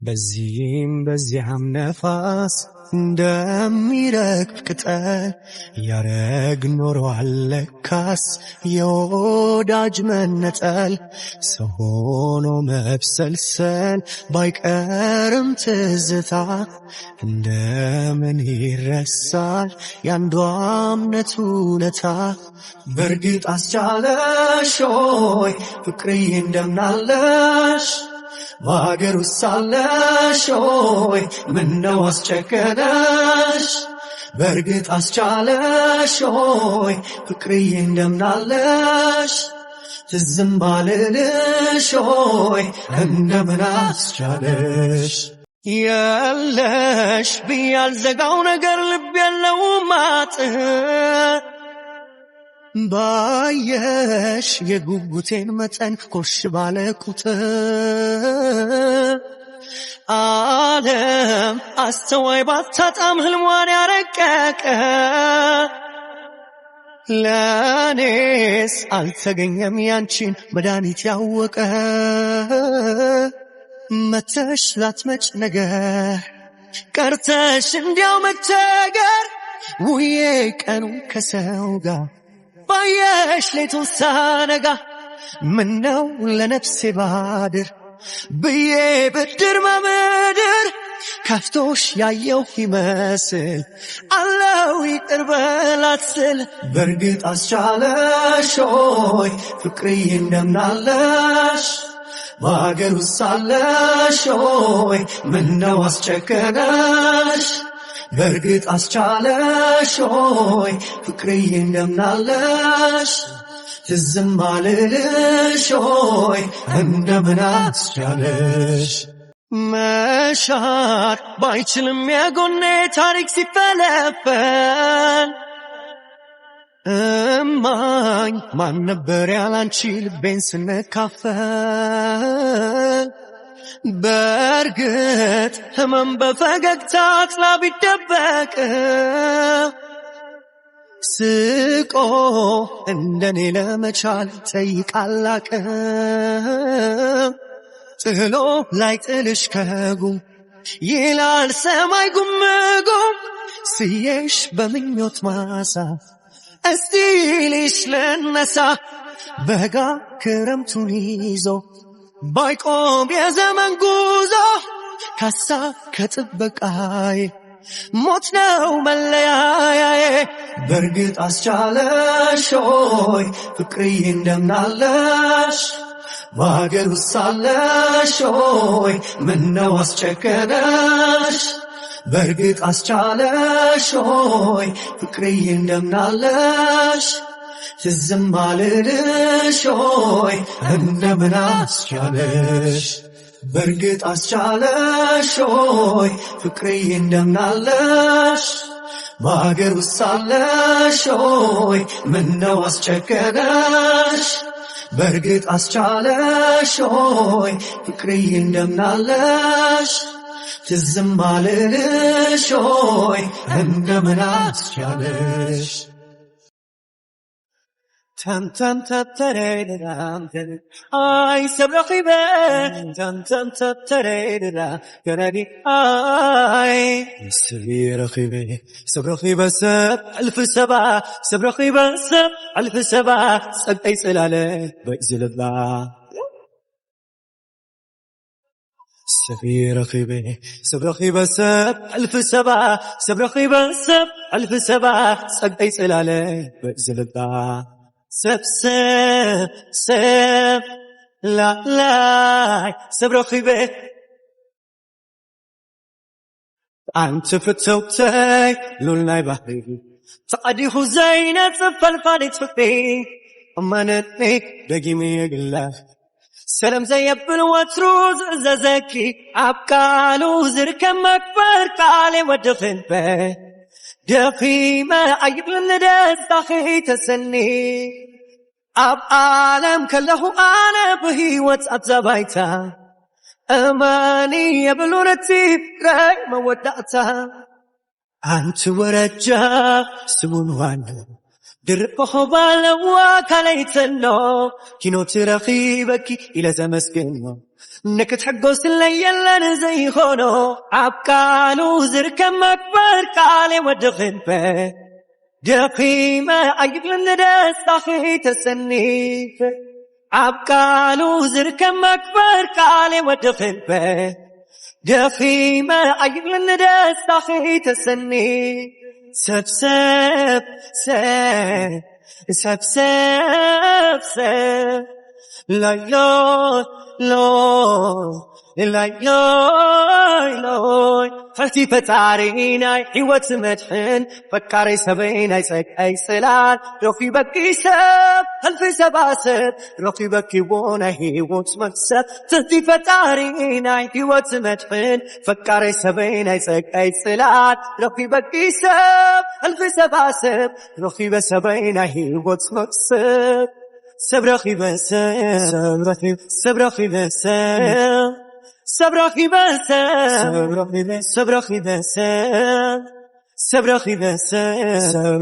በዚያም ነፋስ እንደሚረግፍ ቅጠል ያረግ ኖሯል ለካስ የወዳጅ መነጠል ሰው ሆኖ መብሰልሰል ባይቀርም ትዝታ እንደምን ይረሳል ያንዱ እምነት ውለታ በርግጥ አስቻለሽ ሆይ ፍቅርዬ እንደምናለሽ በአገር ውስጥ ሳለሽ ሆይ ምነው አስቸገረሽ በርግጥ አስቻለሽ ሆይ ፍቅርዬ እንደምናለሽ ትዝም ባልልሽ ሆይ እንደምን አስቻለሽ የለሽ ብያልዘጋው ነገር ልብ ያለው ማጥር ባየሽ የጉጉቴን መጠን ኮሽ ባለ ቁጥር ዓለም አስተዋይ ባታጣም ህልሟን ያረቀቀ ለኔስ አልተገኘም ያንቺን መድኃኒት ያወቀ መተሽ ላትመጭ ነገር ቀርተሽ እንዲያው መቸገር ውዬ ቀኑ ከሰው ጋር ባየሽ ሌቱን ሳነጋ ምነው ለነፍሴ ባድር ብዬ ብድር በምድር ከፍቶሽ ያየው ይመስል አለው ይቅር በላት ስል በርግጥ አስቻለሽ ሆይ ፍቅርዬ እንደምናለሽ በአገር ውስጥ ሳለሽ ሆይ ምነው አስቸገረሽ በርግጥ አስቻለሽ ሆይ ፍቅርዬ እንደምናለሽ ትዝም ባልልሽ ሆይ እንደምን አስቻለሽ መሻር ባይችልም የጎኔ ታሪክ ሲፈለፈል እማኝ ማን ነበር ያላንቺ ልቤን ስንካፈል በርግጥ ህመም በፈገግታ ጥላ ቢደበቅ ስቆ እንደኔ ለመቻል ጠይቃል አቅም ጥሎ ላይ ጥልሽ ከጉም ይላል ሰማይ ጉምጉም ስዬሽ በምኞት ማሳ እስቲ ልሽ ልነሳ በጋ ክረምቱን ይዞ ባይቆም የዘመን ጉዞ ካሳ ከጥበቃዬ ሞት ነው መለያዬ በርግጥ አስቻለሽ ሆይ ፍቅርዬ እንደምናለሽ በአገር ውስጥ ሳለሽ ሆይ ምነው አስቸገረሽ በርግጥ አስቻለሽ ሆይ ፍቅርዬ እንደምናለሽ ትዝም ባልልሽ ሆይ እንደምን አስቻለሽ በርግጥ አስቻለሽ ሆይ ፍቅርዬ እንደምናለሽ በአገር ውስጥ ሳለሽ ሆይ ምነው አስቸገረሽ በርግጥ አስቻለሽ ሆይ ፍቅርዬ እንደምናለሽ ትዝም ባልልሽ ሆይ እንደምን አስቻለሽ Tam tam tap tareeram ay sabra khibe tam tam tap tareeram garadi ay sabra khibe sab alf sab alf saba sabay salale bazilba sabra khibe sab alf saba alf saba sabay salale bazilba سب لا لا سبرو خيبه أنت فتوتي لولناي بحري تعدي خزينة تفلفلي تفكي أمانتني دقيمي يقلا سلام زي بالوتروز زازكي عبكالو زركم أكبر كالي ودفن به دقيمة عيب للندس داخي تسني أب عالم كله أنا بهيوت أتزبايتا أماني يبلونتي راي مودعتا أنت ورجا سمون وانو درب خبال وكاليتنو كينو ترخيبك إلى زمسكنو نكت حقو سليلا زي خونو عبكالو زركا مكبر كالي ودخن به دقيمة عيب لندس طاخي تسنيف عبكالو زركا مكبر كالي ودخن به دقيمة عيب لندس طاخي تسنيف سب سب سب سب سب سب لا لا لا لا لا فرتي فتعريناي حيوة مدحن فكاري سبيناي سك أي سلال روحي بكي سب هل سباسب روحي بكي وانا هيوة مكسب فرتي فتعريناي حيوة مدحن فكاري سبيناي سك أي سلال روحي بكي سب هل سباسب روحي بسبيناي هيوة مكسب سبرخي بسام سبرخي بسام سبرخي بسام سبرخي بسام سبرخي بسام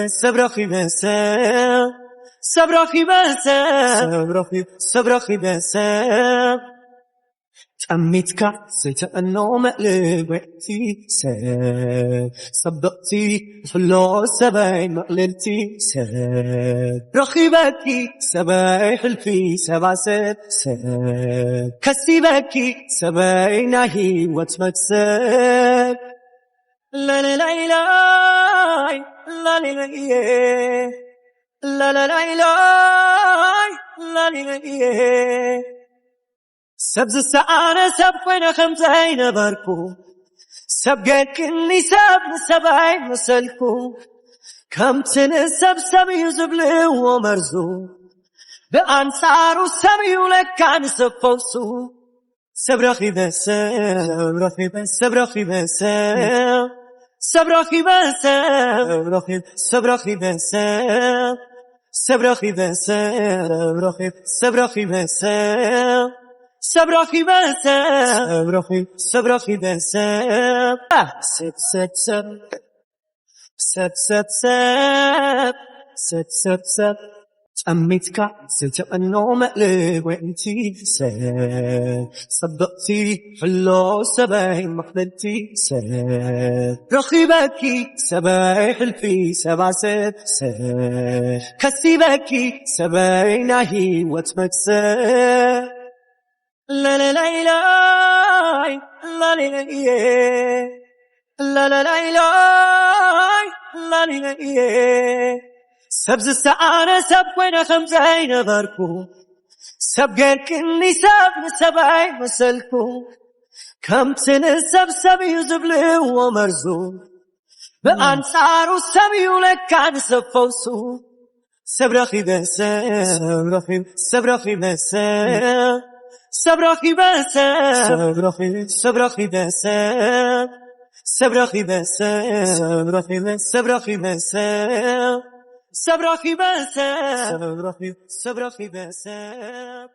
سبرخي بسام سبرخي بسام سبرخي بسام تأميتك ستأنو مقلب وقتي ساب صدقتي حلو سباي مقلبتي ساب رخيبكي سباي حلفي سبع ساب كسيبكي سباي ناهي واتمكسب لا لا لا لا لا لا لا لا لا لا لا سبز السعارة سبقنا خمسين بركو سبقت كني سبعي مسلكو كم تنسب سبي زبل ومرزو بأنصار السبي ولك كان سفوسو سبرخي بسام سبرخي بسام سبرخي بسام سبرخي بسام سبرخي بسام سبرخي بسام سبرخي بسام سبرخي بسام سب سب سب سب سب سب سب سب سب تأميتك ستأنو مقلب وانتي ساب صدقتي حلو سباي مقلبتي ساب رخيبكي سباي حلفي سبع ساب كسيبكي سباي ناهي واتمكسب لا لا لا لا لا لا لا لا لا لا لا سبز السعارة سبقنا خمسين بركو سبقر كني سبعي مسلكو كم تنسب سبي زبل ومرزو بأنصار السبي ولك كان سفوسو سبرخي بسام سبرخي بسام سبرخي بسام سبرخي بسام سبرخي بسام سبرخي بسام سبرخي بسام سبرخي بسام